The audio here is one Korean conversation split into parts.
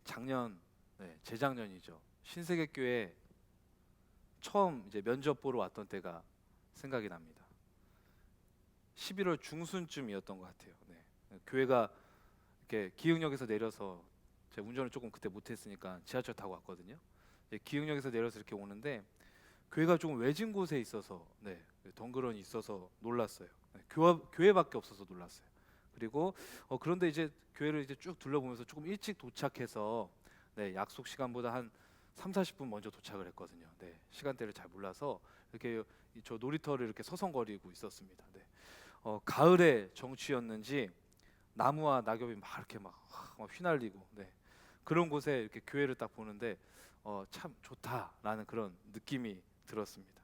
작년, 재작년이죠. 신세계교회 처음 이제 면접 보러 왔던 때가 생각이 납니다. 11월 중순쯤이었던 것 같아요. 교회가 이렇게 기흥역에서 내려서 제가 운전을 조금 그때 못했으니까 지하철 타고 왔거든요. 기흥역에서 내려서 이렇게 오는데 교회가 조금 외진 곳에 있어서 덩그러니 있어서 놀랐어요. 교회밖에 없어서 놀랐어요. 그리고 그런데 이제 교회를 이제 쭉 둘러보면서 조금 일찍 도착해서 약속 시간보다 한 3, 40분 먼저 도착을 했거든요. 시간대를 잘 몰라서 이렇게 저 놀이터를 이렇게 서성거리고 있었습니다. 가을의 정취였는지 나무와 낙엽이 막 이렇게 막 휘날리고 그런 곳에 이렇게 교회를 딱 보는데 참 좋다라는 그런 느낌이 들었습니다.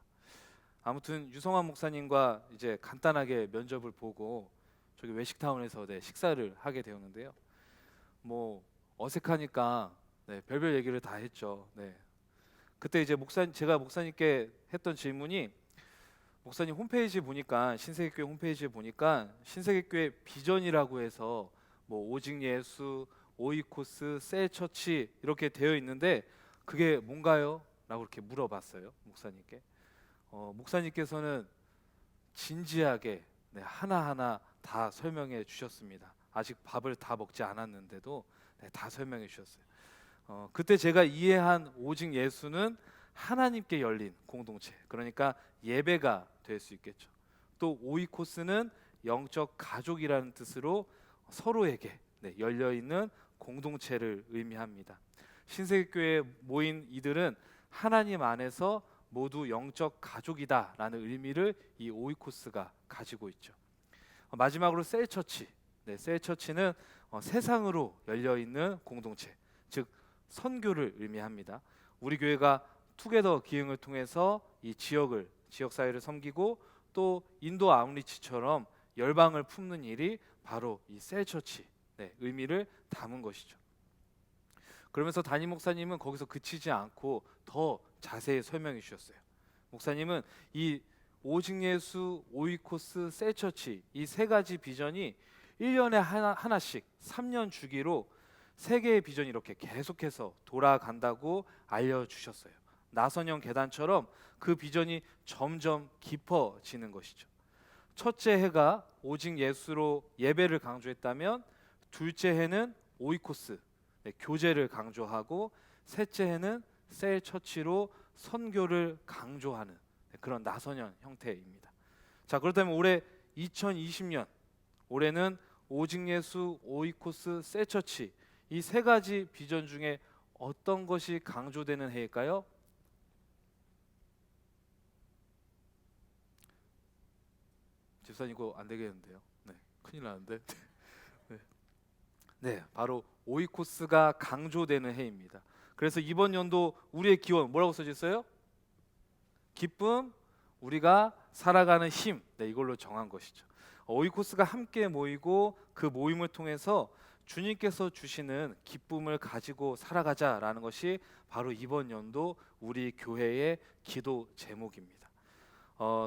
아무튼 유성환 목사님과 이제 간단하게 면접을 보고 저기 외식타운에서 식사를 하게 되었는데요. 뭐 어색하니까 별별 얘기를 다 했죠. 그때 이제 제가 목사님께 했던 질문이 목사님 홈페이지 보니까 신세계교회 홈페이지에 보니까 신세계교회 비전이라고 해서 뭐 오직 예수, 오이코스, 셀처치 이렇게 되어 있는데 그게 뭔가요? 라고 이렇게 물어봤어요 목사님께. 목사님께서는 진지하게 하나하나 다 설명해 주셨습니다. 아직 밥을 다 먹지 않았는데도 다 설명해 주셨어요. 그때 제가 이해한 오직 예수는 하나님께 열린 공동체, 그러니까 예배가 될 수 있겠죠. 또 오이코스는 영적 가족이라는 뜻으로 서로에게 열려 있는 공동체를 의미합니다. 신세계교회에 모인 이들은 하나님 안에서 모두 영적 가족이다라는 의미를 이 오이코스가 가지고 있죠. 마지막으로 셀처치. 셀처치는 세상으로 열려 있는 공동체, 즉 선교를 의미합니다. 우리 교회가 투게더 기흥을 통해서 이 지역 사회를 섬기고 또 인도 아웃리치처럼 열방을 품는 일이 바로 이 셀처치 의미를 담은 것이죠. 그러면서 담임 목사님은 거기서 그치지 않고 더 자세히 설명해 주셨어요. 목사님은 이 오직 예수, 오이코스, 셀처치 이 세 가지 비전이 1년에 하나씩 3년 주기로 세 개의 비전이 이렇게 계속해서 돌아간다고 알려주셨어요. 나선형 계단처럼 그 비전이 점점 깊어지는 것이죠. 첫째 해가 오직 예수로 예배를 강조했다면 둘째 해는 오이코스, 교제를 강조하고 셋째 해는 셀처치로 선교를 강조하는 그런 나선형 형태입니다. 자, 그렇다면 올해 2020년 올해는 오직 예수, 오이코스, 셀처치 이 세 가지 비전 중에 어떤 것이 강조되는 해일까요? 집사님 이거 안 되겠는데요. 큰일 나는데. 바로 오이코스가 강조되는 해입니다. 그래서 이번 연도 우리의 기원 뭐라고 써져 있어요? 기쁨, 우리가 살아가는 힘. 이걸로 정한 것이죠. 오이코스가 함께 모이고 그 모임을 통해서 주님께서 주시는 기쁨을 가지고 살아가자라는 것이 바로 이번 연도 우리 교회의 기도 제목입니다.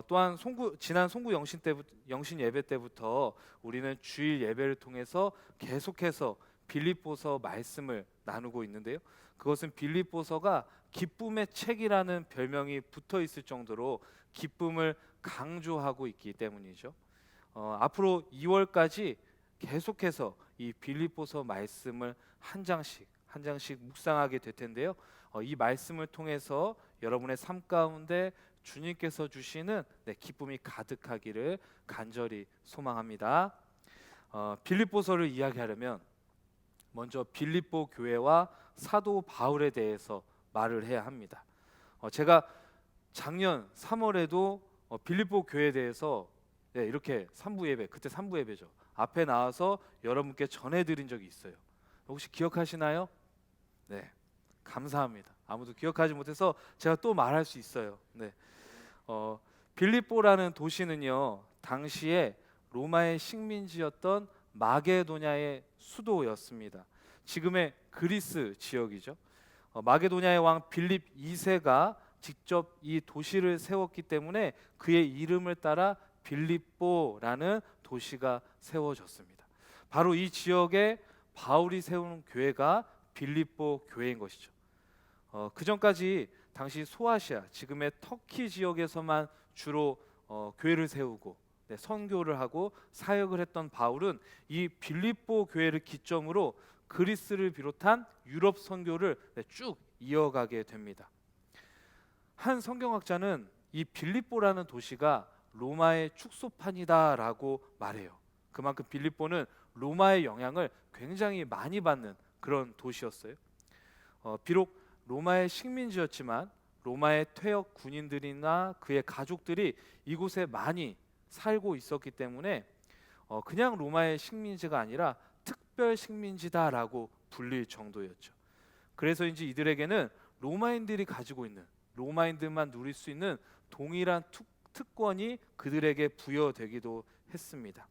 또한 지난 송구 영신 예배 때부터 우리는 주일 예배를 통해서 계속해서 빌립보서 말씀을 나누고 있는데요. 그것은 빌립보서가 기쁨의 책이라는 별명이 붙어 있을 정도로 기쁨을 강조하고 있기 때문이죠. 앞으로 2월까지 계속해서 이 빌립보서 말씀을 한 장씩 묵상하게 될 텐데요. 이 말씀을 통해서 여러분의 삶 가운데 주님께서 주시는 기쁨이 가득하기를 간절히 소망합니다. 빌립보서를 이야기하려면 먼저 빌립보 교회와 사도 바울에 대해서 말을 해야 합니다. 제가 작년 3월에도 빌립보 교회에 대해서 이렇게 3부 예배, 그때 3부 예배죠. 앞에 나와서 여러분께 전해드린 적이 있어요. 혹시 기억하시나요? 감사합니다. 아무도 기억하지 못해서 제가 또 말할 수 있어요. 빌립보라는 도시는요, 당시에 로마의 식민지였던 마게도냐의 수도였습니다. 지금의 그리스 지역이죠. 마게도냐의 왕 빌립 2세가 직접 이 도시를 세웠기 때문에 그의 이름을 따라 빌립보라는 도시가 세워졌습니다. 바로 이 지역에 바울이 세운 교회가 빌립보 교회인 것이죠. 그 전까지 당시 소아시아, 지금의 터키 지역에서만 주로 교회를 세우고 선교를 하고 사역을 했던 바울은 이 빌립보 교회를 기점으로 그리스를 비롯한 유럽 선교를 쭉 이어가게 됩니다. 한 성경학자는 이 빌립보라는 도시가 로마의 축소판이다라고 말해요. 그만큼 빌립보는 로마의 영향을 굉장히 많이 받는 그런 도시였어요. 비록 로마의 식민지였지만 로마의 퇴역 군인들이나 그의 가족들이 이곳에 많이 살고 있었기 때문에 그냥 로마의 식민지가 아니라 특별 식민지다라고 불릴 정도였죠. 그래서인지 이들에게는 로마인들이 가지고 있는, 로마인들만 누릴 수 있는 동일한 특권이 그들에게 부여되기도 했습니다.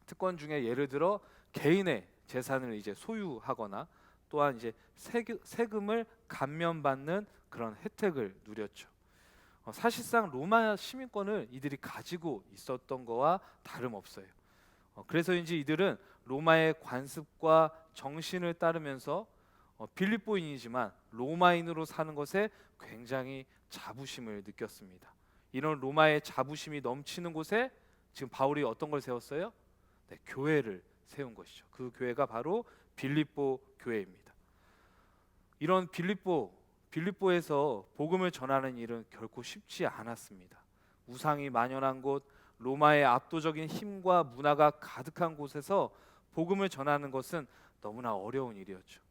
특권 중에 예를 들어 개인의 재산을 이제 소유하거나 또한 이제 세금을 감면받는 그런 혜택을 누렸죠. 사실상 로마 시민권을 이들이 가지고 있었던 거와 다름없어요. 그래서인지 이들은 로마의 관습과 정신을 따르면서 빌립보인이지만 로마인으로 사는 것에 굉장히 자부심을 느꼈습니다. 이런 로마의 자부심이 넘치는 곳에 지금 바울이 어떤 걸 세웠어요? 교회를 세운 것이죠. 그 교회가 바로 빌립보 교회입니다. 이런 빌립보에서 복음을 전하는 일은 결코 쉽지 않았습니다. 우상이 만연한 곳, 로마의 압도적인 힘과 문화가 가득한 곳에서 복음을 전하는 것은 너무나 어려운 일이었죠.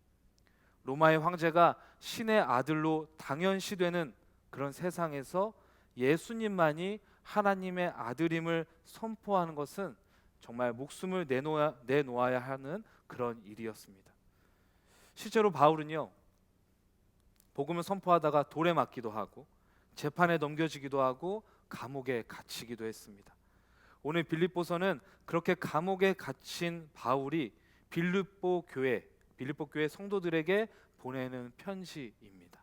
로마의 황제가 신의 아들로 당연시되는 그런 세상에서 예수님만이 하나님의 아들임을 선포하는 것은 정말 목숨을 내놓아야 하는 그런 일이었습니다. 실제로 바울은요, 복음을 선포하다가 돌에 맞기도 하고 재판에 넘겨지기도 하고 감옥에 갇히기도 했습니다. 오늘 빌립보서는 그렇게 감옥에 갇힌 바울이 빌립보 교회 성도들에게 보내는 편지입니다.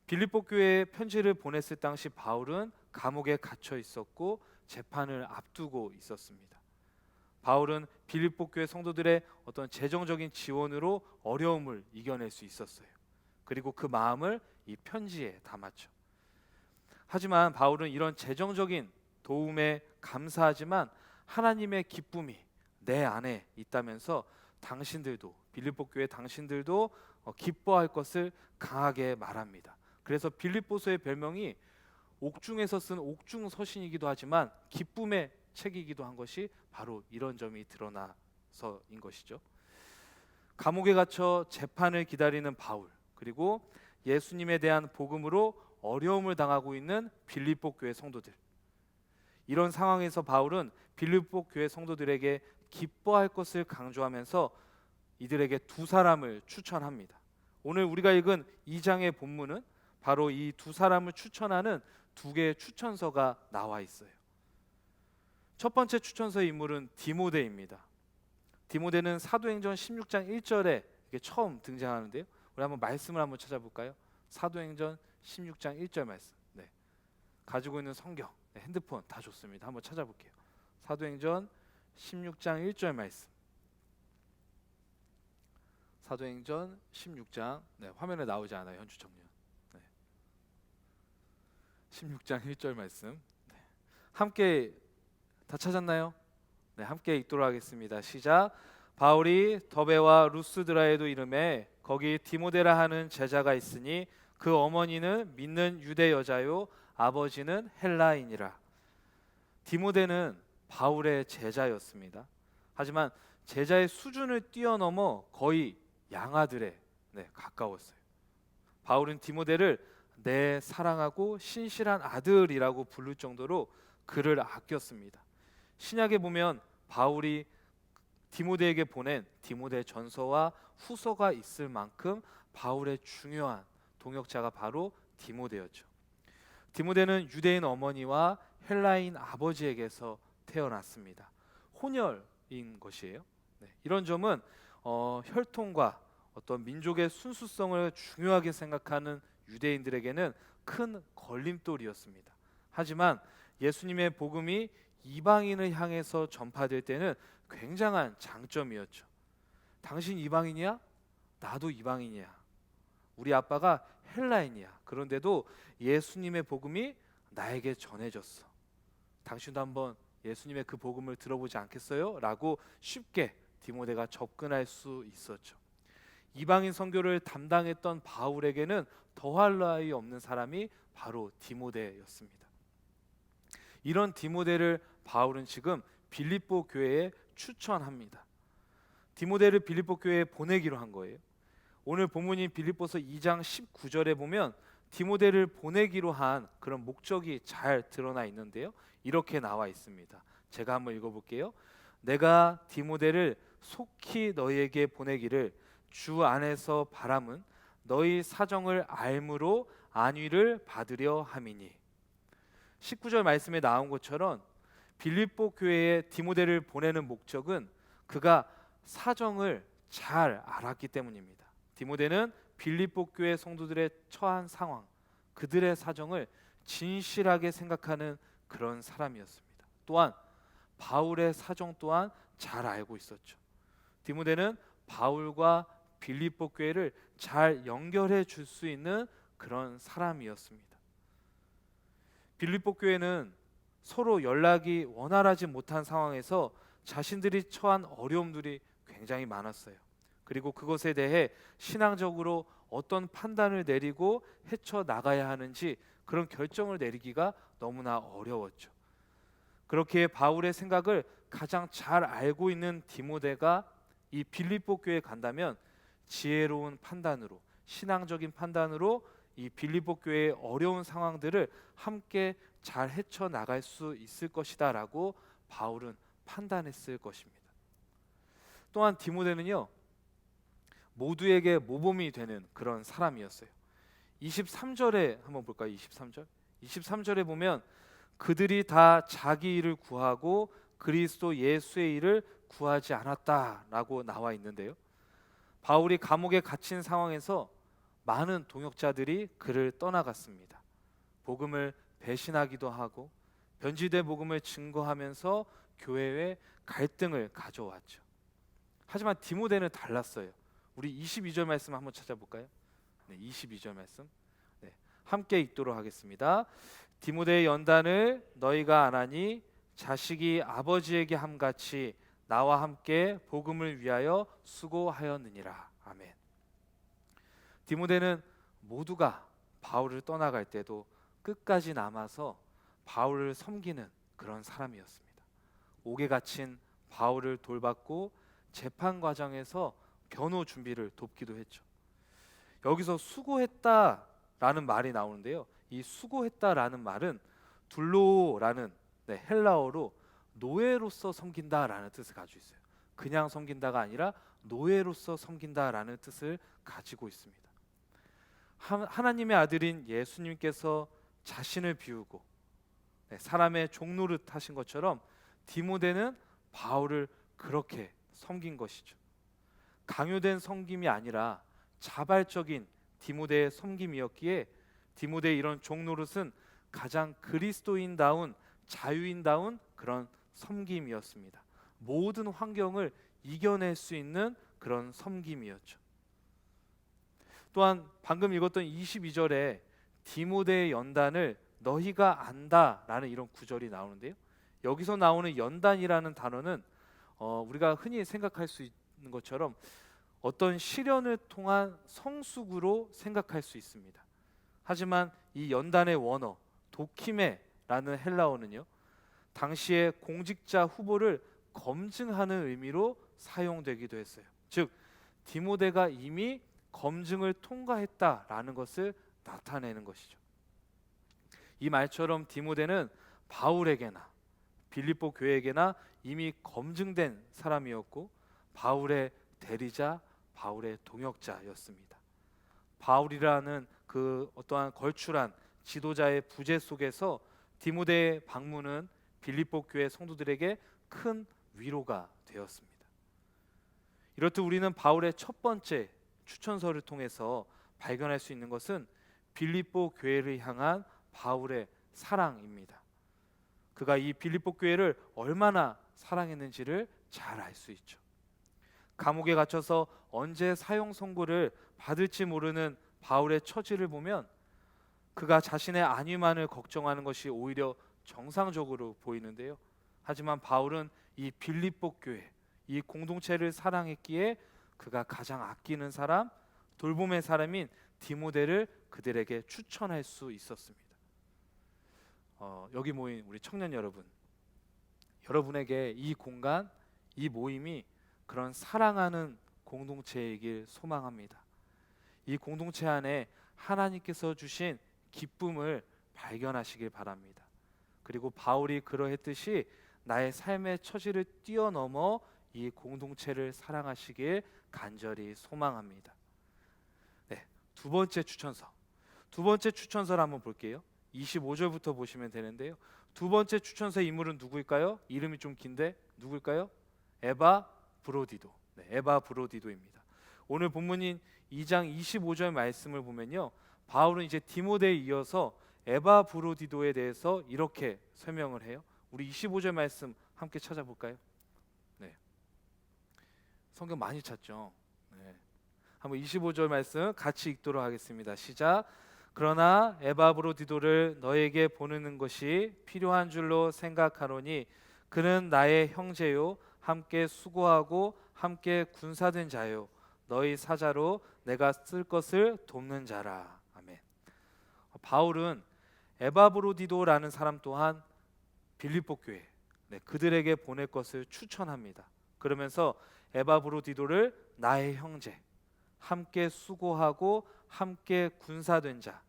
빌립보 교회에 편지를 보냈을 당시 바울은 감옥에 갇혀 있었고 재판을 앞두고 있었습니다. 바울은 빌립보 교회 성도들의 어떤 재정적인 지원으로 어려움을 이겨낼 수 있었어요. 그리고 그 마음을 이 편지에 담았죠. 하지만 바울은 이런 재정적인 도움에 감사하지만 하나님의 기쁨이 내 안에 있다면서 빌립보 교회 당신들도 기뻐할 것을 강하게 말합니다. 그래서 빌립보서의 별명이 옥중에서 쓴 옥중서신이기도 하지만 기쁨의 책이기도 한 것이 바로 이런 점이 드러나서인 것이죠. 감옥에 갇혀 재판을 기다리는 바울, 그리고 예수님에 대한 복음으로 어려움을 당하고 있는 빌립보 교회 성도들. 이런 상황에서 바울은 빌립보 교회 성도들에게 기뻐할 것을 강조하면서 이들에게 두 사람을 추천합니다. 오늘 우리가 읽은 2장의 본문은 바로 이 두 사람을 추천하는 두 개의 추천서가 나와 있어요. 첫 번째 추천서의 인물은 디모데입니다. 디모데는 사도행전 16장 1절에 이게 처음 등장하는데요. 우리 한번 말씀을 한번 찾아볼까요? 사도행전 16장 1절 말씀. 가지고 있는 성경, 핸드폰 다 좋습니다. 한번 찾아볼게요. 사도행전 16장 1절 말씀. 사도행전 16장 화면에 나오지 않아요. 현주 청년. 16장 1절 말씀. 함께 다 찾았나요? 함께 읽도록 하겠습니다. 시작. 바울이 더베와 루스드라에도 이름에 거기 디모데라 하는 제자가 있으니 그 어머니는 믿는 유대 여자요 아버지는 헬라인이라. 디모데는 바울의 제자였습니다. 하지만 제자의 수준을 뛰어넘어 거의 양아들에 가까웠어요. 바울은 디모데를 내 사랑하고 신실한 아들이라고 부를 정도로 그를 아꼈습니다. 신약에 보면 바울이 디모데에게 보낸 디모데 전서와 후서가 있을 만큼 바울의 중요한 동역자가 바로 디모데였죠. 디모데는 유대인 어머니와 헬라인 아버지에게서 태어났습니다. 혼혈인 것이에요. 이런 점은 혈통과 어떤 민족의 순수성을 중요하게 생각하는 유대인들에게는 큰 걸림돌이었습니다. 하지만 예수님의 복음이 이방인을 향해서 전파될 때는 굉장한 장점이었죠. 당신 이방인이야? 나도 이방인이야. 우리 아빠가 헬라인이야. 그런데도 예수님의 복음이 나에게 전해졌어. 당신도 한번 예수님의 그 복음을 들어보지 않겠어요? 라고 쉽게 디모데가 접근할 수 있었죠. 이방인 선교를 담당했던 바울에게는 더할 나위 없는 사람이 바로 디모데였습니다. 이런 디모데를 바울은 지금 빌립보 교회에 추천합니다. 디모데를 빌립보 교회에 보내기로 한 거예요. 오늘 본문인 빌립보서 2장 19절에 보면 디모데를 보내기로 한 그런 목적이 잘 드러나 있는데요. 이렇게 나와 있습니다. 제가 한번 읽어볼게요. 내가 디모데를 속히 너희에게 보내기를 주 안에서 바람은 너희 사정을 알므로 안위를 받으려 함이니. 19절 말씀에 나온 것처럼 빌립보 교회에 디모데를 보내는 목적은 그가 사정을 잘 알았기 때문입니다. 디모데는 빌립보 교회 성도들의 처한 상황, 그들의 사정을 진실하게 생각하는 그런 사람이었습니다. 또한 바울의 사정 또한 잘 알고 있었죠. 디모데는 바울과 빌립보 교회를 잘 연결해 줄 수 있는 그런 사람이었습니다. 빌립보 교회는 서로 연락이 원활하지 못한 상황에서 자신들이 처한 어려움들이 굉장히 많았어요. 그리고 그것에 대해 신앙적으로 어떤 판단을 내리고 헤쳐나가야 하는지 그런 결정을 내리기가 너무나 어려웠죠. 그렇게 바울의 생각을 가장 잘 알고 있는 디모데가 이 빌립보 교회에 간다면 지혜로운 판단으로, 신앙적인 판단으로 이 빌립보 교회의 어려운 상황들을 함께 잘 헤쳐나갈 수 있을 것이다 라고 바울은 판단했을 것입니다. 또한 디모데는요, 모두에게 모범이 되는 그런 사람이었어요. 23절에 한번 볼까요? 23절? 23절에 보면 그들이 다 자기 일을 구하고 그리스도 예수의 일을 구하지 않았다라고 나와 있는데요. 바울이 감옥에 갇힌 상황에서 많은 동역자들이 그를 떠나갔습니다. 복음을 배신하기도 하고 변질된 복음을 증거하면서 교회에 갈등을 가져왔죠. 하지만 디모데는 달랐어요. 우리 22절 말씀 한번 찾아볼까요? 네, 22절 말씀. 네, 함께 읽도록 하겠습니다. 디모데의 연단을 너희가 안 하니 자식이 아버지에게 함같이 나와 함께 복음을 위하여 수고하였느니라. 아멘. 디모데는 모두가 바울을 떠나갈 때도 끝까지 남아서 바울을 섬기는 그런 사람이었습니다. 옥에 갇힌 바울을 돌봤고 재판 과정에서 변호 준비를 돕기도 했죠. 여기서 수고했다라는 말이 나오는데요. 이 수고했다라는 말은 둘로라는 헬라어로 노예로서 섬긴다라는 뜻을 가지고 있어요. 그냥 섬긴다가 아니라 노예로서 섬긴다라는 뜻을 가지고 있습니다. 하나님의 아들인 예수님께서 자신을 비우고 사람의 종노릇 하신 것처럼 디모데는 바울을 그렇게 섬긴 것이죠. 강요된 섬김이 아니라 자발적인 디모데의 섬김이었기에 디모데의 이런 종노릇은 가장 그리스도인다운 자유인다운 그런 섬김이었습니다. 모든 환경을 이겨낼 수 있는 그런 섬김이었죠. 또한 방금 읽었던 22절에 디모데의 연단을 너희가 안다라는 이런 구절이 나오는데요. 여기서 나오는 연단이라는 단어는 우리가 흔히 생각할 수 있는 것처럼 어떤 시련을 통한 성숙으로 생각할 수 있습니다. 하지만 이 연단의 원어 도키메라는 헬라어는요, 당시의 공직자 후보를 검증하는 의미로 사용되기도 했어요. 즉 디모데가 이미 검증을 통과했다라는 것을 나타내는 것이죠. 이 말처럼 디모데는 바울에게나 빌립보 교회에게나 이미 검증된 사람이었고 바울의 대리자, 바울의 동역자였습니다. 바울이라는 그 어떠한 걸출한 지도자의 부재 속에서 디모데의 방문은 빌립보 교회 성도들에게 큰 위로가 되었습니다. 이렇듯 우리는 바울의 첫 번째 추천서를 통해서 발견할 수 있는 것은 빌립보 교회를 향한 바울의 사랑입니다. 그가 이 빌립보 교회를 얼마나 사랑했는지를 잘 알 수 있죠. 감옥에 갇혀서 언제 사형 선고를 받을지 모르는 바울의 처지를 보면 그가 자신의 안위만을 걱정하는 것이 오히려 정상적으로 보이는데요. 하지만 바울은 이 빌립보 교회, 이 공동체를 사랑했기에 그가 가장 아끼는 사람, 돌봄의 사람인 디모데를 그들에게 추천할 수 있었습니다. 여기 모인 우리 청년 여러분, 여러분에게 이 공간, 이 모임이 그런 사랑하는 공동체이길 소망합니다. 이 공동체 안에 하나님께서 주신 기쁨을 발견하시길 바랍니다. 그리고 바울이 그러했듯이 나의 삶의 처지를 뛰어넘어 이 공동체를 사랑하시길 간절히 소망합니다. 네, 두 번째 추천서를 한번 볼게요. 25절부터 보시면 되는데요. 두 번째 추천서의 인물은 누구일까요? 이름이 좀 긴데 누구일까요? 에바 브로디도. 네, 에바 브로디도입니다. 오늘 본문인 2장 25절 말씀을 보면요, 바울은 이제 디모데에 이어서 에바 브로디도에 대해서 이렇게 설명을 해요. 우리 25절 말씀 함께 찾아볼까요? 네, 성경 많이 찾죠. 네, 한번 25절 말씀 같이 읽도록 하겠습니다. 시작. 그러나 에바 브로디도를 너에게 보내는 것이 필요한 줄로 생각하노니 그는 나의 형제요 함께 수고하고 함께 군사된 자요 너희 사자로 내가 쓸 것을 돕는 자라. 아멘. 바울은 에바 브로디도라는 사람 또한 빌립보 교회, 그들에게 보낼 것을 추천합니다. 그러면서 에바 브로디도를 나의 형제, 함께 수고하고 함께 군사된 자,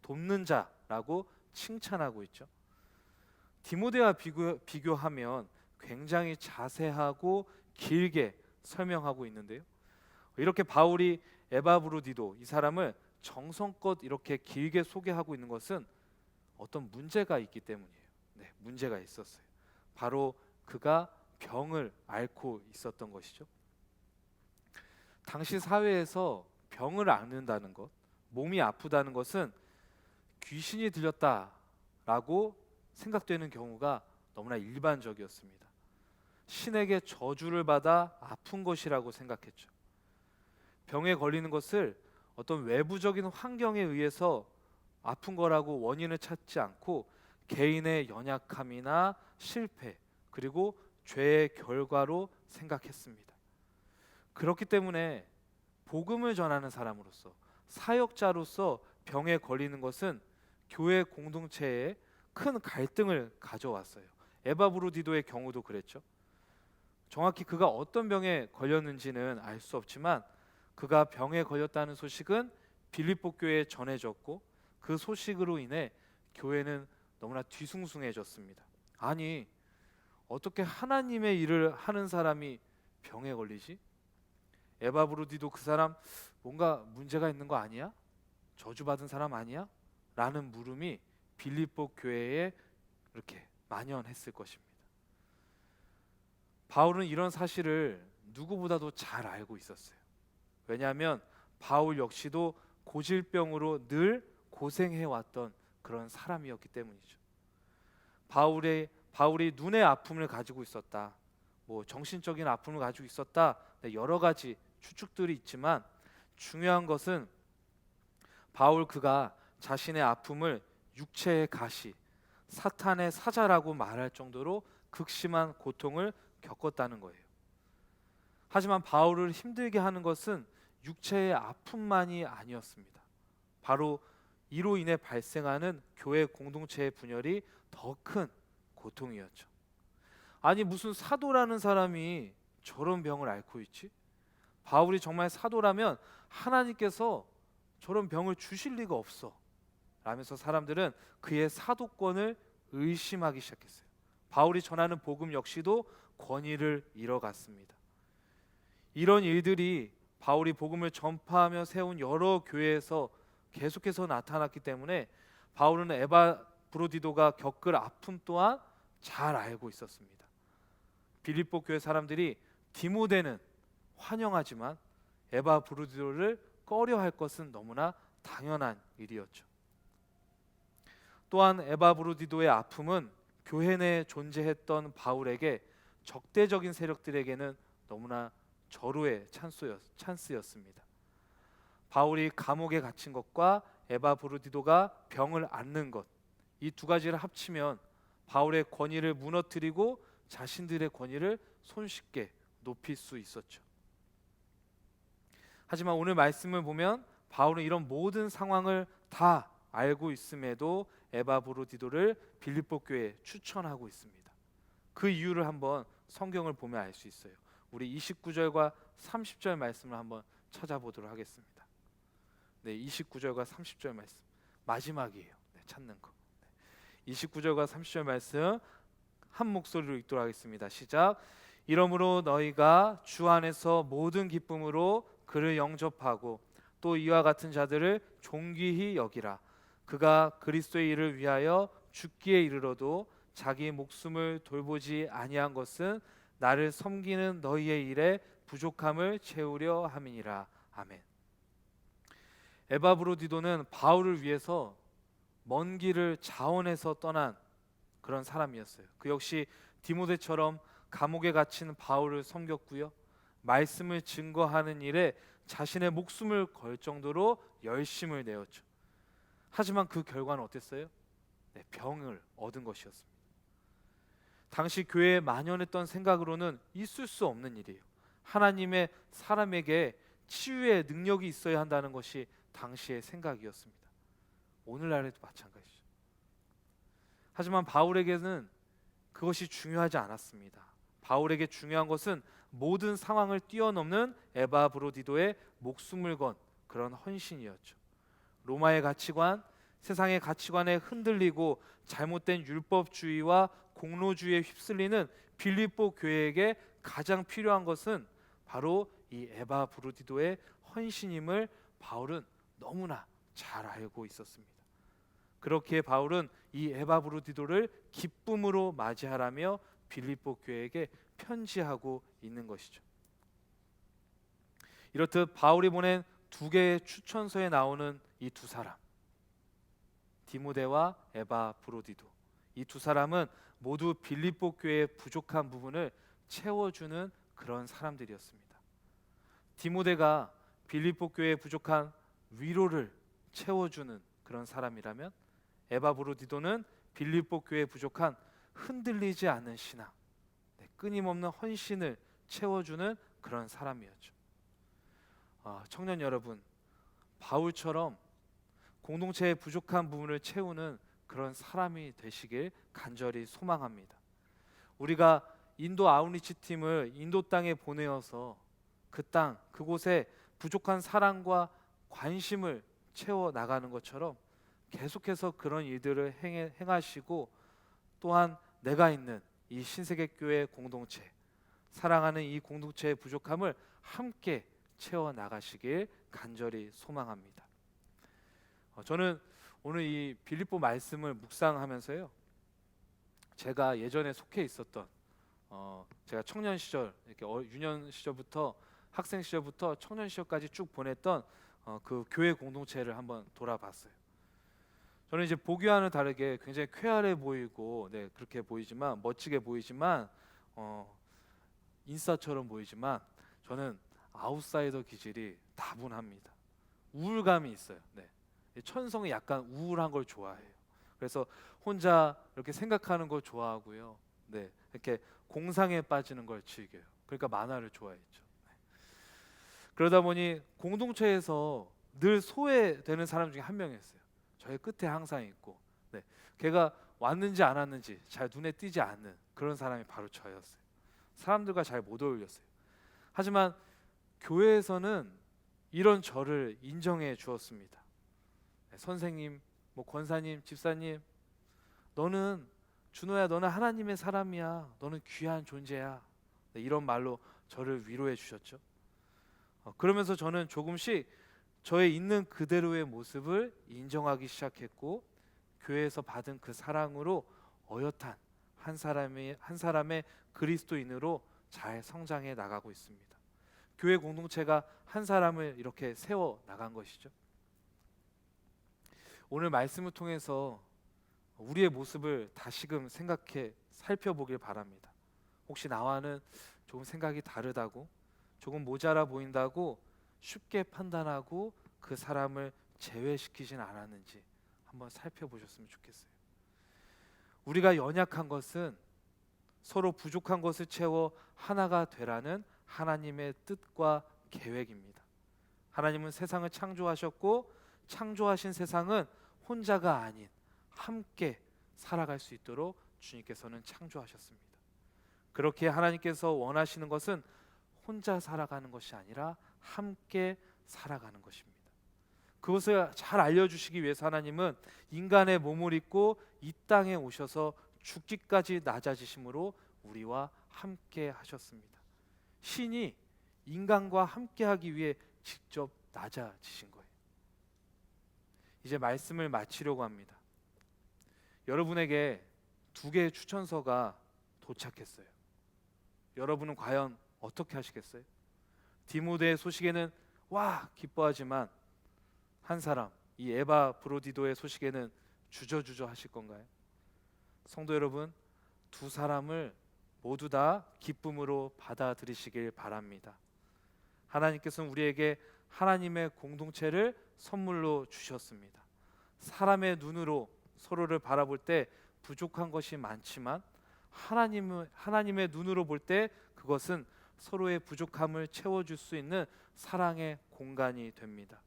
돕는 자라고 칭찬하고 있죠. 디모데와 비교하면 굉장히 자세하고 길게 설명하고 있는데요. 이렇게 바울이 에바 브로디도 이 사람을 정성껏 이렇게 길게 소개하고 있는 것은 어떤 문제가 있기 때문이에요. 네, 문제가 있었어요. 바로 그가 병을 앓고 있었던 것이죠. 당시 사회에서 병을 앓는다는 것, 몸이 아프다는 것은 귀신이 들렸다라고 생각되는 경우가 너무나 일반적이었습니다. 신에게 저주를 받아 아픈 것이라고 생각했죠. 병에 걸리는 것을 어떤 외부적인 환경에 의해서 아픈 거라고 원인을 찾지 않고 개인의 연약함이나 실패, 그리고 죄의 결과로 생각했습니다. 그렇기 때문에 복음을 전하는 사람으로서, 사역자로서 병에 걸리는 것은 교회 공동체에 큰 갈등을 가져왔어요. 에바 브로디도의 경우도 그랬죠. 정확히 그가 어떤 병에 걸렸는지는 알 수 없지만 그가 병에 걸렸다는 소식은 빌립보 교회에 전해졌고 그 소식으로 인해 교회는 너무나 뒤숭숭해졌습니다. 아니, 어떻게 하나님의 일을 하는 사람이 병에 걸리지? 에바 브로디도 그 사람 뭔가 문제가 있는 거 아니야? 저주받은 사람 아니야? 라는 물음이 빌립보 교회에 이렇게 만연했을 것입니다. 바울은 이런 사실을 누구보다도 잘 알고 있었어요. 왜냐하면 바울 역시도 고질병으로 늘 고생해왔던 그런 사람이었기 때문이죠. 바울이 눈의 아픔을 가지고 있었다, 정신적인 아픔을 가지고 있었다, 여러 가지 추측들이 있지만 중요한 것은 그가 자신의 아픔을 육체의 가시, 사탄의 사자라고 말할 정도로 극심한 고통을 겪었다는 거예요. 하지만 바울을 힘들게 하는 것은 육체의 아픔만이 아니었습니다. 바로 이로 인해 발생하는 교회 공동체의 분열이 더 큰 고통이었죠. 아니, 무슨 사도라는 사람이 저런 병을 앓고 있지? 바울이 정말 사도라면 하나님께서 저런 병을 주실 리가 없어 라면서 사람들은 그의 사도권을 의심하기 시작했어요. 바울이 전하는 복음 역시도 권위를 잃어갔습니다. 이런 일들이 바울이 복음을 전파하며 세운 여러 교회에서 계속해서 나타났기 때문에 바울은 에바 브로디도가 겪을 아픔 또한 잘 알고 있었습니다. 빌립보 교회 사람들이 디모데는 환영하지만 에바 브로디도를 꺼려할 것은 너무나 당연한 일이었죠. 또한 에바 브로디도의 아픔은 교회 내에 존재했던 바울에게 적대적인 세력들에게는 너무나 절호의 찬스였습니다. 바울이 감옥에 갇힌 것과 에바브로디도가 병을 앓는 것, 이 두 가지를 합치면 바울의 권위를 무너뜨리고 자신들의 권위를 손쉽게 높일 수 있었죠. 하지만 오늘 말씀을 보면 바울은 이런 모든 상황을 다 알고 있음에도 에바브로디도를 빌립보 교회에 추천하고 있습니다. 그 이유를 한번 성경을 보면 알 수 있어요. 우리 29절과 30절 말씀을 한번 찾아보도록 하겠습니다. 네, 29절과 30절 말씀 마지막이에요. 네, 찾는 거. 29절과 30절 말씀 한 목소리로 읽도록 하겠습니다. 시작. 이러므로 너희가 주 안에서 모든 기쁨으로 그를 영접하고 또 이와 같은 자들을 존귀히 여기라. 그가 그리스도의 일을 위하여 죽기에 이르러도 자기 목숨을 돌보지 아니한 것은 나를 섬기는 너희의 일에 부족함을 채우려 함이니라. 아멘. 에바브로디도는 바울을 위해서 먼 길을 자원해서 떠난 그런 사람이었어요. 그 역시 디모데처럼 감옥에 갇힌 바울을 섬겼고요. 말씀을 증거하는 일에 자신의 목숨을 걸 정도로 열심을 내었죠. 하지만 그 결과는 어땠어요? 네, 병을 얻은 것이었습니다. 당시 교회에 만연했던 생각으로는 있을 수 없는 일이에요. 하나님의 사람에게 치유의 능력이 있어야 한다는 것이 당시의 생각이었습니다. 오늘날에도 마찬가지죠. 하지만 바울에게는 그것이 중요하지 않았습니다. 바울에게 중요한 것은 모든 상황을 뛰어넘는 에바브로디도의 목숨을 건 그런 헌신이었죠. 로마의 가치관, 세상의 가치관에 흔들리고 잘못된 율법주의와 공로주의에 휩쓸리는 빌립보 교회에게 가장 필요한 것은 바로 이 에바브로디도의 헌신임을 바울은 너무나 잘 알고 있었습니다. 그렇기에 바울은 이 에바브로디도를 기쁨으로 맞이하라며 빌립보 교회에게 편지하고 있는 것이죠. 이렇듯 바울이 보낸 두 개의 추천서에 나오는 이 두 사람, 디모데와 에바브로디도, 이 두 사람은 모두 빌립보 교회의 부족한 부분을 채워주는 그런 사람들이었습니다. 디모데가 빌립보 교회의 부족한 위로를 채워주는 그런 사람이라면 에바브로디도는 빌립보 교회의 부족한 흔들리지 않는 신앙, 끊임없는 헌신을 채워주는 그런 사람이었죠. 청년 여러분, 바울처럼 공동체의 부족한 부분을 채우는 그런 사람이 되시길 간절히 소망합니다. 우리가 인도 아웃리치 팀을 인도 땅에 보내어서 그 땅, 그곳에 부족한 사랑과 관심을 채워 나가는 것처럼 계속해서 그런 일들을 행하시고, 또한 내가 있는 이 신세계교회 공동체, 사랑하는 이 공동체의 부족함을 함께 채워 나가시길 간절히 소망합니다. 저는 오늘 이 빌립보 말씀을 묵상하면서요, 제가 예전에 속해 있었던 제가 청년 시절, 이렇게 유년 시절부터 학생 시절부터 청년 시절까지 쭉 보냈던 그 교회 공동체를 한번 돌아봤어요. 저는 이제 보기와는 다르게 굉장히 쾌활해 보이고, 그렇게 보이지만, 멋지게 보이지만, 인싸처럼 보이지만, 저는 아웃사이더 기질이 다분합니다. 우울감이 있어요. 천성이 약간 우울한 걸 좋아해요. 그래서 혼자 이렇게 생각하는 걸 좋아하고요. 이렇게 공상에 빠지는 걸 즐겨요. 그러니까 만화를 좋아했죠. 그러다 보니 공동체에서 늘 소외되는 사람 중에 한 명이었어요. 저의 끝에 항상 있고, 걔가 왔는지 안 왔는지 잘 눈에 띄지 않는 그런 사람이 바로 저였어요. 사람들과 잘 못 어울렸어요. 하지만 교회에서는 이런 저를 인정해 주었습니다. 선생님, 권사님, 집사님, 너는 준호야, 너는 하나님의 사람이야, 너는 귀한 존재야, 이런 말로 저를 위로해 주셨죠. 그러면서 저는 조금씩 저의 있는 그대로의 모습을 인정하기 시작했고, 교회에서 받은 그 사랑으로 어엿한 한 사람의 그리스도인으로 잘 성장해 나가고 있습니다. 교회 공동체가 한 사람을 이렇게 세워 나간 것이죠. 오늘 말씀을 통해서 우리의 모습을 다시금 생각해 살펴보길 바랍니다. 혹시 나와는 조금 생각이 다르다고, 조금 모자라 보인다고 쉽게 판단하고 그 사람을 제외시키진 않았는지 한번 살펴보셨으면 좋겠어요. 우리가 연약한 것은 서로 부족한 것을 채워 하나가 되라는 하나님의 뜻과 계획입니다. 하나님은 세상을 창조하셨고 창조하신 세상은 혼자가 아닌 함께 살아갈 수 있도록 주님께서는 창조하셨습니다. 그렇게 하나님께서 원하시는 것은 혼자 살아가는 것이 아니라 함께 살아가는 것입니다. 그것을 잘 알려주시기 위해서 하나님은 인간의 몸을 입고 이 땅에 오셔서 죽기까지 낮아지심으로 우리와 함께 하셨습니다. 신이 인간과 함께 하기 위해 직접 낮아지신 거예요. 이제 말씀을 마치려고 합니다. 여러분에게 두 개의 추천서가 도착했어요. 여러분은 과연 어떻게 하시겠어요? 디모데의 소식에는 와 기뻐하지만 한 사람, 이 에바 브로디도의 소식에는 주저주저 하실 건가요? 성도 여러분, 두 사람을 모두 다 기쁨으로 받아들이시길 바랍니다. 하나님께서는 우리에게 하나님의 공동체를 선물로 주셨습니다. 사람의 눈으로 서로를 바라볼 때 부족한 것이 많지만 하나님의 눈으로 볼 때 그것은 서로의 부족함을 채워줄 수 있는 사랑의 공간이 됩니다.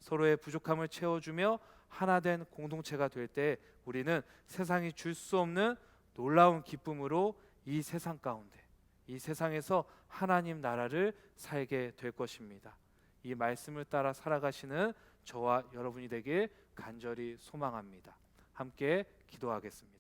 서로의 부족함을 채워주며 하나된 공동체가 될 때 우리는 세상이 줄 수 없는 놀라운 기쁨으로 이 세상 가운데, 이 세상에서 하나님 나라를 살게 될 것입니다. 이 말씀을 따라 살아가시는 저와 여러분이 되길 간절히 소망합니다. 함께 기도하겠습니다.